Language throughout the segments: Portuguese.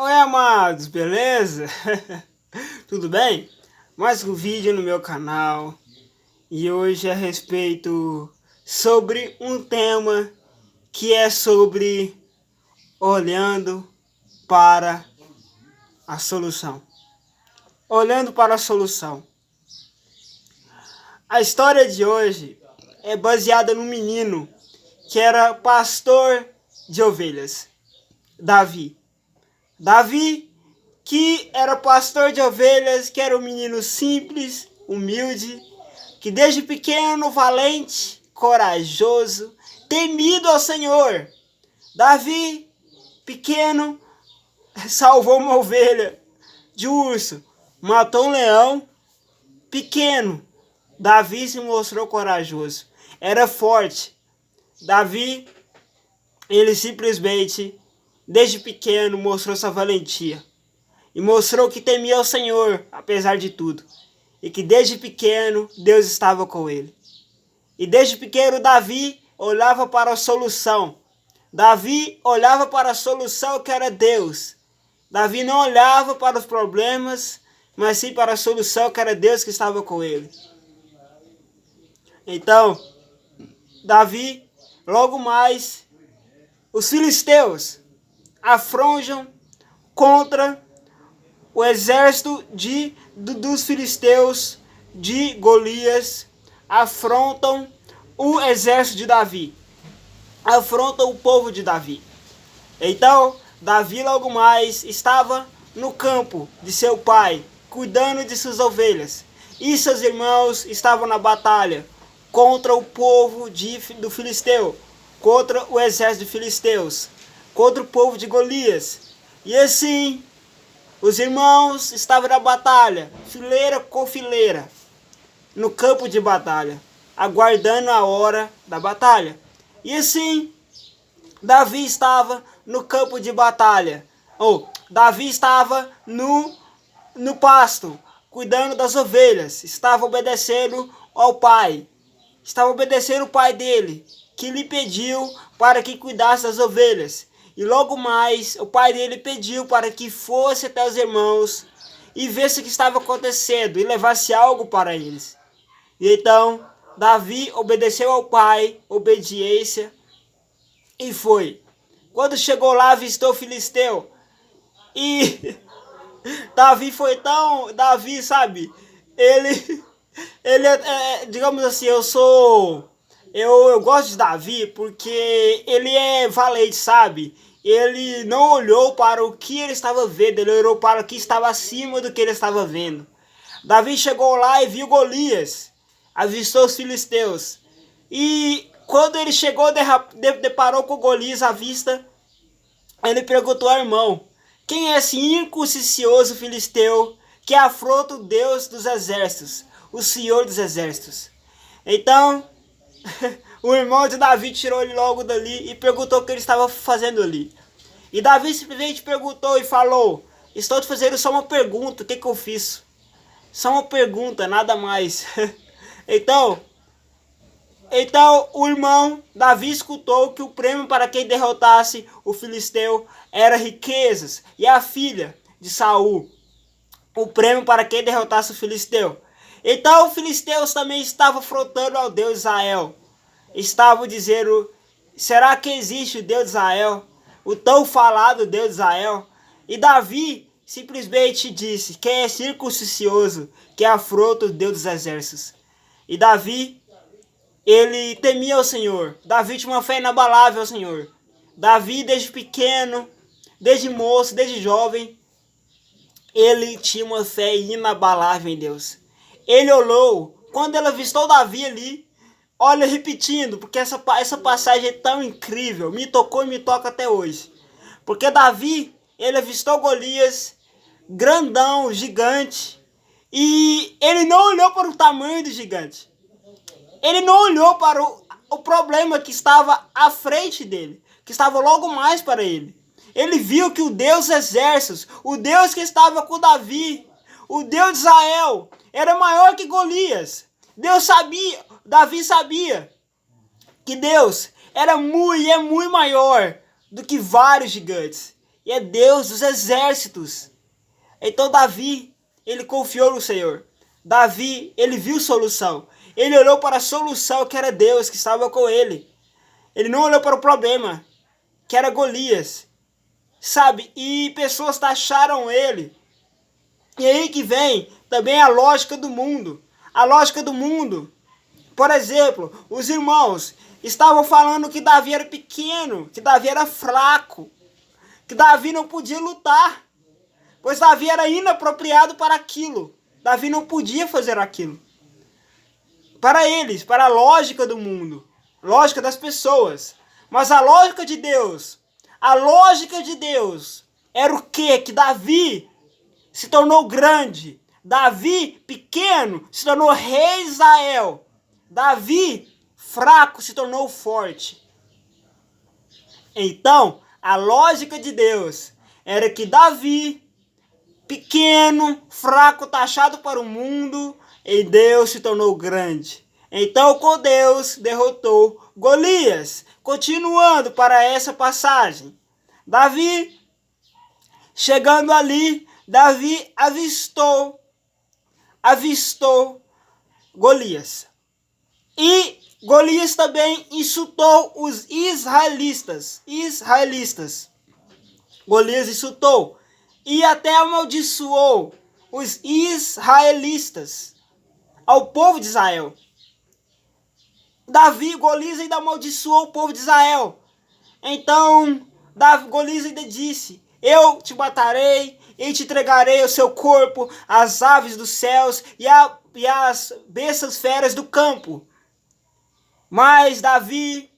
Oi, amados, beleza? Tudo bem? Mais um vídeo no meu canal e hoje é a respeito sobre um tema que é sobre olhando para a solução. Olhando para a solução. A história de hoje é baseada num menino que era pastor de ovelhas, Davi. Davi, que era pastor de ovelhas, que era um menino simples, humilde, que desde pequeno, valente, corajoso, temido ao Senhor. Davi, pequeno, salvou uma ovelha de urso, matou um leão. Pequeno, Davi se mostrou corajoso, era forte. Davi, ele simplesmente, desde pequeno, mostrou sua valentia. E mostrou que temia ao Senhor, apesar de tudo. E que desde pequeno, Deus estava com ele. E desde pequeno, Davi olhava para a solução. Davi olhava para a solução que era Deus. Davi não olhava para os problemas, mas sim para a solução que era Deus que estava com ele. Então, Davi, logo mais, os filisteus afronjam contra o exército dos filisteus de Golias, afrontam o exército de Davi, afrontam o povo de Davi. Então, Davi logo mais estava no campo de seu pai, cuidando de suas ovelhas, e seus irmãos estavam na batalha contra o povo do filisteu, contra o exército de filisteus, contra o povo de Golias. E assim, os irmãos estavam na batalha, fileira com fileira, no campo de batalha, aguardando a hora da batalha. E assim, Davi estava no campo de batalha, Davi estava no pasto, cuidando das ovelhas, estava obedecendo ao pai, estava obedecendo o pai dele, que lhe pediu para que cuidasse das ovelhas. E logo mais, o pai dele pediu para que fosse até os irmãos e visse o que estava acontecendo e levasse algo para eles. E então, Davi obedeceu ao pai, obediência, e foi. Quando chegou lá, avistou o filisteu. E Davi, sabe, ele digamos assim, eu gosto de Davi porque ele é valente, sabe? Ele não olhou para o que ele estava vendo, ele olhou para o que estava acima do que ele estava vendo. Davi chegou lá e viu Golias, avistou os filisteus. E quando ele chegou, deparou com Golias à vista, ele perguntou ao irmão: quem é esse incircunciso filisteu que afronta o Deus dos exércitos, o Senhor dos exércitos? Então, o irmão de Davi tirou ele logo dali e perguntou o que ele estava fazendo ali. E Davi simplesmente perguntou e falou: estou te fazendo só uma pergunta, o que eu fiz? Só uma pergunta, nada mais. Então, o irmão Davi escutou que o prêmio para quem derrotasse o filisteu era riquezas, e a filha de Saul, o prêmio para quem derrotasse o filisteu. Então os filisteus também estavam afrontando ao Deus de Israel. Estavam dizendo: será que existe o Deus de Israel? O tão falado Deus de Israel? E Davi simplesmente disse: quem é circuncisioso, que afronta o Deus dos exércitos? E Davi, ele temia o Senhor. Davi tinha uma fé inabalável ao Senhor. Davi, desde pequeno, desde moço, desde jovem, ele tinha uma fé inabalável em Deus. Ele olhou, quando ele avistou Davi ali, olha, repetindo, porque essa passagem é tão incrível, me tocou e me toca até hoje. Porque Davi, ele avistou Golias, grandão, gigante, e ele não olhou para o tamanho do gigante. Ele não olhou para o problema que estava à frente dele, que estava logo mais para ele. Ele viu que o Deus dos exércitos, o Deus que estava com Davi, o Deus de Israel, era maior que Golias. Davi sabia que Deus era muito maior do que vários gigantes. e é Deus dos exércitos. Então Davi, ele confiou no Senhor. Davi, ele viu solução. Ele olhou para a solução que era Deus que estava com ele. Ele não olhou para o problema, que era Golias. Sabe? E pessoas taxaram ele. E aí que vem também a lógica do mundo. A lógica do mundo. Por exemplo, os irmãos estavam falando que Davi era pequeno, que Davi era fraco, que Davi não podia lutar, pois Davi era inapropriado para aquilo. Davi não podia fazer aquilo. Para eles, para a lógica do mundo, lógica das pessoas. Mas a lógica de Deus era o quê? Que Davi se tornou grande. Davi, pequeno, se tornou rei de Israel. Davi, fraco, se tornou forte. Então, a lógica de Deus era que Davi, pequeno, fraco, taxado para o mundo, e Deus se tornou grande. Então, com Deus, derrotou Golias. Continuando para essa passagem. Davi, chegando ali, Davi avistou Golias. E Golias também insultou os israelitas. Golias insultou e até amaldiçoou os israelitas, ao povo de Israel. Golias ainda amaldiçoou o povo de Israel. Então, Golias ainda disse: eu te matarei e te entregarei o seu corpo às aves dos céus e às bestas feras do campo. Mas Davi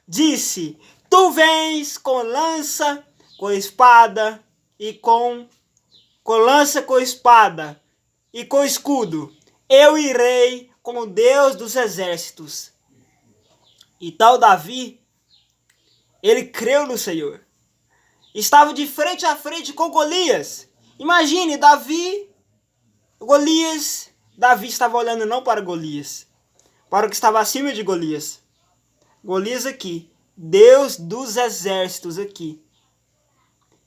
disse: tu vens com lança, com espada e com lança, com espada e com escudo. Eu irei com o Deus dos exércitos. E tal Davi, ele creu no Senhor. Estava de frente a frente com Golias. Imagine, Davi estava olhando não para Golias, para o que estava acima de Golias. Golias aqui, Deus dos exércitos aqui.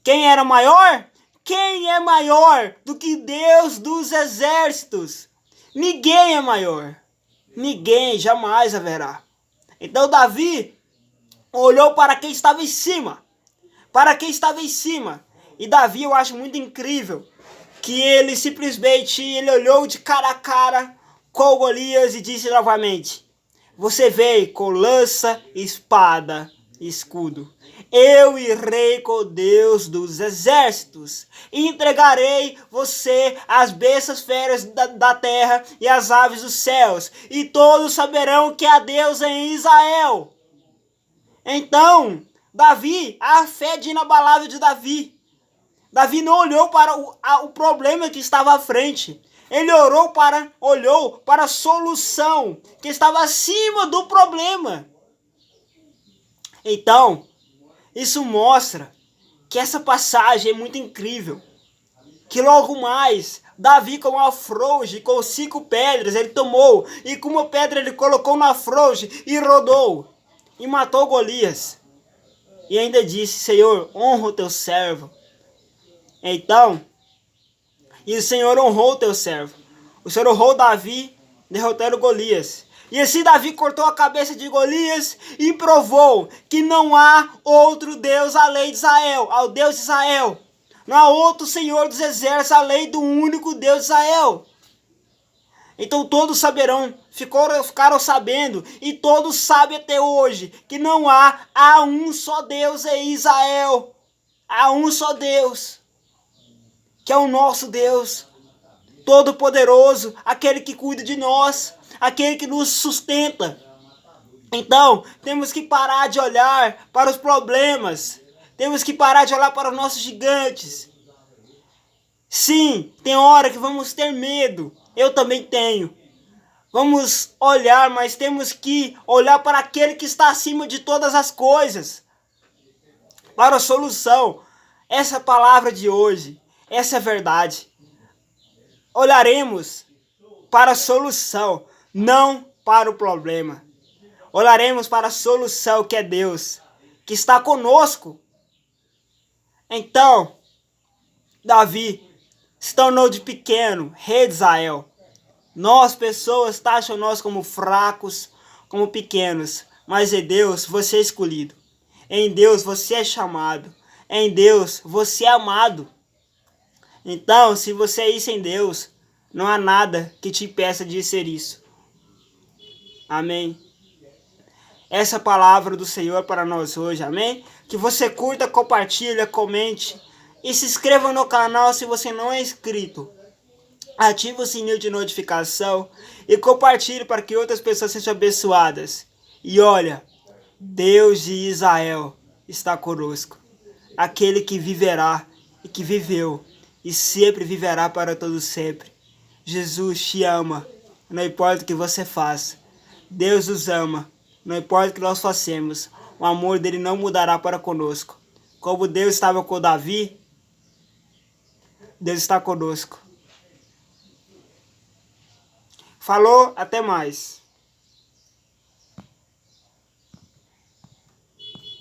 Quem era maior? Quem é maior do que Deus dos exércitos? Ninguém é maior. Ninguém, jamais haverá. Então Davi olhou para quem estava em cima. E Davi, eu acho muito incrível que ele simplesmente olhou de cara a cara com Golias e disse novamente: você veio com lança, espada e escudo. Eu irei com Deus dos exércitos e entregarei você às bestas feras da terra e às aves dos céus, e todos saberão que há Deus em Israel. Então, Davi, a fé de inabalável de Davi. Davi não olhou para o problema que estava à frente. Ele olhou para a solução que estava acima do problema. Então, isso mostra que essa passagem é muito incrível. Que logo mais, Davi com uma frouxe, com 5 pedras, ele tomou. E com uma pedra ele colocou na frouxe e rodou. E matou Golias. E ainda disse: Senhor, honra o teu servo. Então, e o Senhor honrou o teu servo. O Senhor honrou Davi, derrotando Golias. E assim Davi cortou a cabeça de Golias e provou que não há outro Deus além de Israel, ao Deus de Israel. Não há outro Senhor dos exércitos além do único Deus de Israel. Então todos saberão, ficaram sabendo, e todos sabem até hoje, que não há um só Deus em Israel. Há um só Deus, que é o nosso Deus, Todo-Poderoso, aquele que cuida de nós, aquele que nos sustenta. Então, temos que parar de olhar para os problemas, temos que parar de olhar para os nossos gigantes. Sim, tem hora que vamos ter medo, eu também tenho. Vamos olhar, mas temos que olhar para aquele que está acima de todas as coisas, para a solução. Essa é a palavra de hoje, essa é a verdade. Olharemos para a solução, não para o problema. Olharemos para a solução, que é Deus, que está conosco. Então, Davi se tornou de pequeno rei de Israel. Nós, pessoas, taxam nós como fracos, como pequenos. Mas em Deus, você é escolhido. Em Deus, você é chamado. Em Deus, você é amado. Então, se você é isso em Deus, não há nada que te impeça de ser isso. Amém. Essa é a palavra do Senhor para nós hoje, amém? Que você curta, compartilhe, comente e se inscreva no canal se você não é inscrito. Ative o sininho de notificação e compartilhe para que outras pessoas sejam abençoadas. E olha, Deus de Israel está conosco. Aquele que viverá e que viveu e sempre viverá para todo sempre. Jesus te ama, não importa o que você faça. Deus nos ama, não importa o que nós façamos. O amor dele não mudará para conosco. Como Deus estava com Davi, Deus está conosco. Falou, até mais.